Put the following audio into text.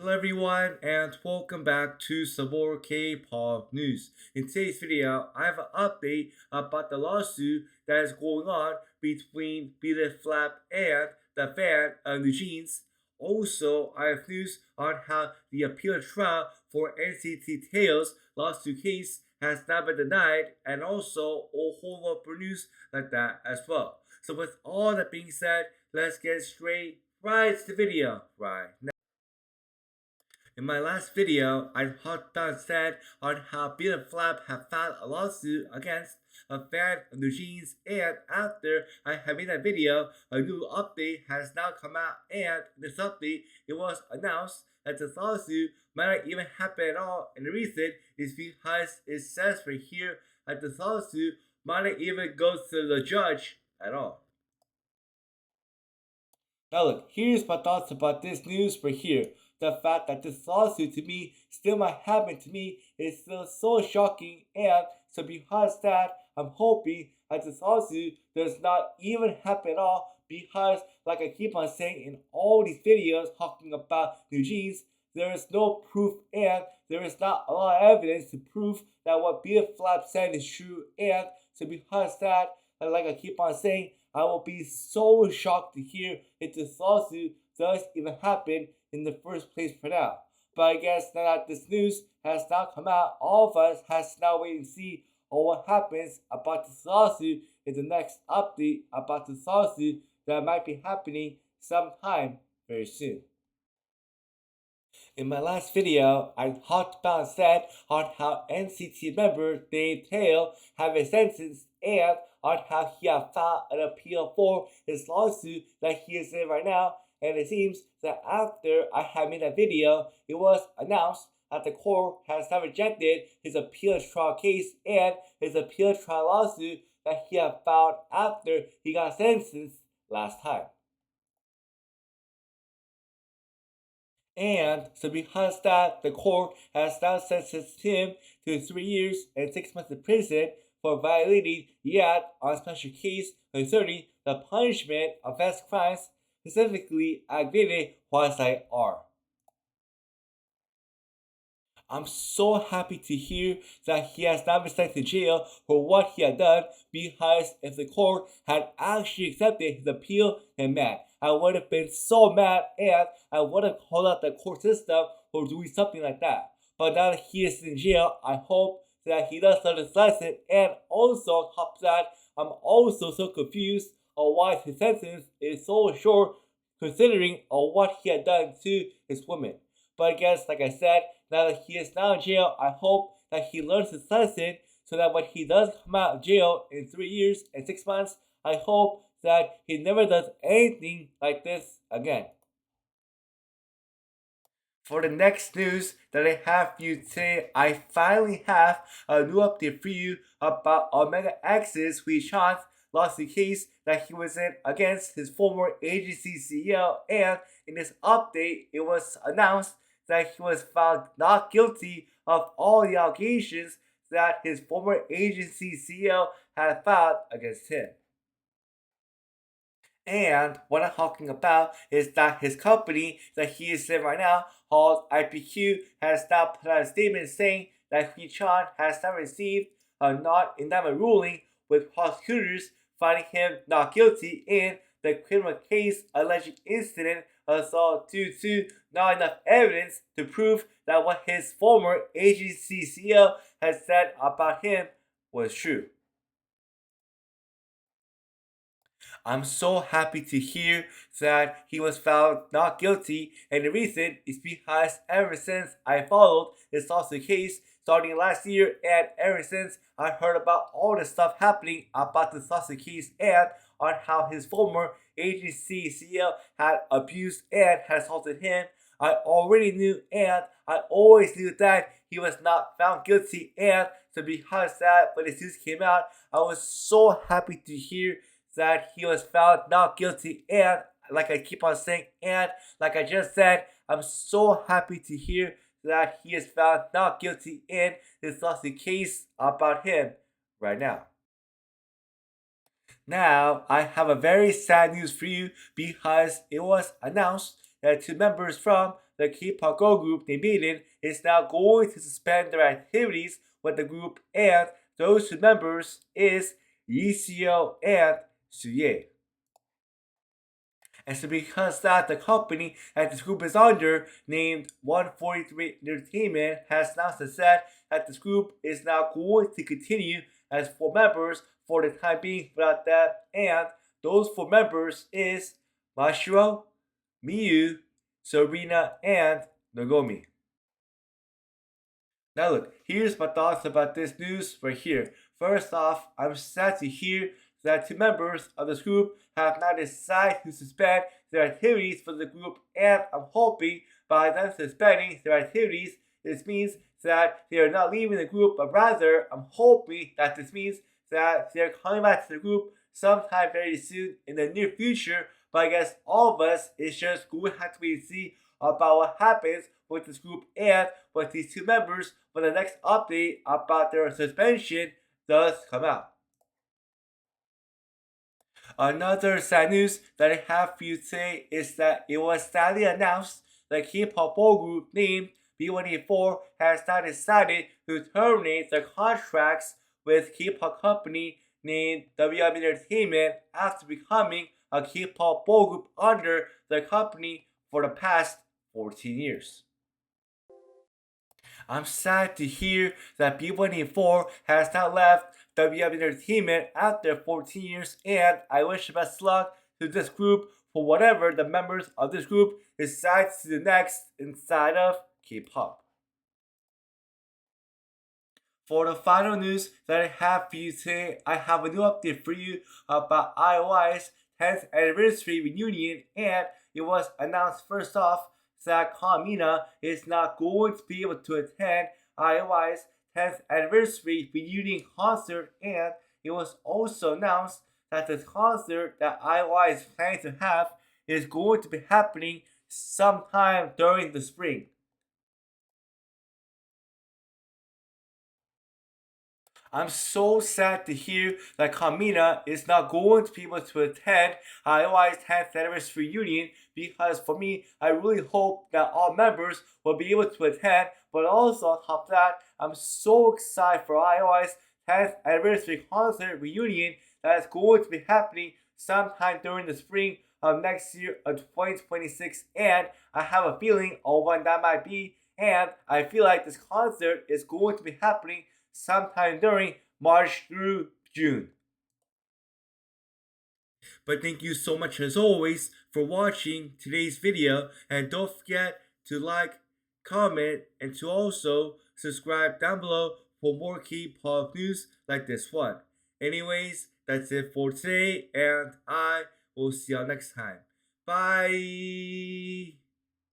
Hello everyone and welcome back to some more K-pop news. In today's video, I have an update about the lawsuit that is going on between BELIFT and the fan NewJeans. Also, I have news on how the appeal trial for NCT TAEIL's lawsuit case has now been denied, and also a whole lot of news like that as well. So with all that being said, let's get straight right to the video right now. In my last video, I talked about said on how BELIFT have filed a lawsuit against a fan of NewJeans, and after I have made that video, a new update has now come out, and in this update, it was announced that this lawsuit might not even happen at all, and the reason is because it says right here that this lawsuit might not even go to the judge at all. Now look, here's my thoughts about this news right here. The fact that this lawsuit to me still might happen to me is still so shocking, and so because that, I'm hoping that this lawsuit does not even happen at all, because like I keep on saying in all these videos talking about NewJeans, there is no proof and there is not a lot of evidence to prove that what BELIFT said is true, and so because that, like I keep on saying, I will be so shocked to hear if this lawsuit does even happen in the first place for now. But I guess now that this news has now come out, all of us has to now wait and see on what happens about this lawsuit in the next update about this lawsuit that might be happening sometime very soon. In my last video, I talked about and said on how NCT member TAEIL have been sentenced, and on how he had filed an appeal for his lawsuit that he is in right now. And it seems that after I had made that video, it was announced that the court has now rejected his appeal trial case and his appeal trial lawsuit that he had filed after he got sentenced last time. And so because that, the court has now sentenced him to 3 years and 6 months in prison for violating yet on special case concerning the punishment of vast crimes, specifically aggravated quasi-R. I'm so happy to hear that he has not been sent to jail for what he had done, because if the court had actually accepted his appeal, then man, I would have been so mad, and I would have called out the court system for doing something like that. But now that he is in jail, I hope that he does learn his lesson, and also on top of that, I'm also so confused on why his sentence is so short considering on what he had done to his woman. But I guess, like I said, now that he is now in jail, I hope that he learns his lesson so that when he does come out of jail in 3 years and 6 months, I hope that he never does anything like this again. For the next news that I have for you today, I finally have a new update for you about Omega X's HWICHAN lawsuit case that he was in against his former agency CEO, and in this update, it was announced that he was found not guilty of all the allegations that his former agency CEO had filed against him. And what I'm talking about is that his company that he is in right now, called IPQ, has now put out a statement saying that HWICHAN has now received a non-indictment ruling, with prosecutors finding him not guilty in the criminal case alleging incident assault due to not enough evidence to prove that what his former agency CEO had said about him was true. I'm so happy to hear that he was found not guilty, and the reason is because ever since I followed this lawsuit case starting last year, and ever since I heard about all the stuff happening about this lawsuit case and on how his former agency CEO had abused and had assaulted him, I already knew, and I always knew that he was not found guilty. And so because that, when this news came out, I was so happy to hear that he was found not guilty. And like I keep on saying, and like I just said, I'm so happy to hear that he is found not guilty in this lawsuit case about him right now. Now, I have a very sad news for you, because it was announced that 2 members from the K-pop girl group NEWJEANS is now going to suspend their activities with the group, and those two members is Yiseo and Suye. And so because that, the company that this group is under, named 143 Entertainment, has announced and said that this group is now going to continue as 4 members for the time being without that, and those 4 members is Mashiro, Miyu, Serena, and Nogomi. Now look, here's my thoughts about this news right here. First off, I'm sad to hear that 2 members of this group have now decided to suspend their activities for the group, and I'm hoping by them suspending their activities, this means that they are not leaving the group, but rather I'm hoping that this means that they're coming back to the group sometime very soon in the near future. But I guess all of us is just going to have to wait and see about what happens with this group and with these 2 members when the next update about their suspension does come out. Another sad news that I have for you today is that it was sadly announced that K-pop boy group named B184 has now decided to terminate their contracts with K-pop company named WM Entertainment after becoming a K-pop boy group under the company for the past 14 years. I'm sad to hear that B184 has now left WM Entertainment after 14 years, and I wish the best luck to this group for whatever the members of this group decide to do next inside of K-pop. For the final news that I have for you today, I have a new update for you about IOI's 10th anniversary reunion, and it was announced first off that Kamina is not going to be able to attend IOI's 10th anniversary reunion concert, and it was also announced that this concert that IOI is planning to have is going to be happening sometime during the spring. I'm so sad to hear that Kamina is not going to be able to attend IOI's 10th anniversary reunion, because for me, I really hope that all members will be able to attend. But also on top of that, I'm so excited for IOI's 10th anniversary concert reunion that is going to be happening sometime during the spring of next year of 2026, and I have a feeling of when that might be, and I feel like this concert is going to be happening sometime during March through June. But thank you so much as always for watching today's video, and don't forget to like, comment, and to also subscribe down below for more K-pop news like this one. Anyways, that's it for today, and I will see y'all next time. Bye!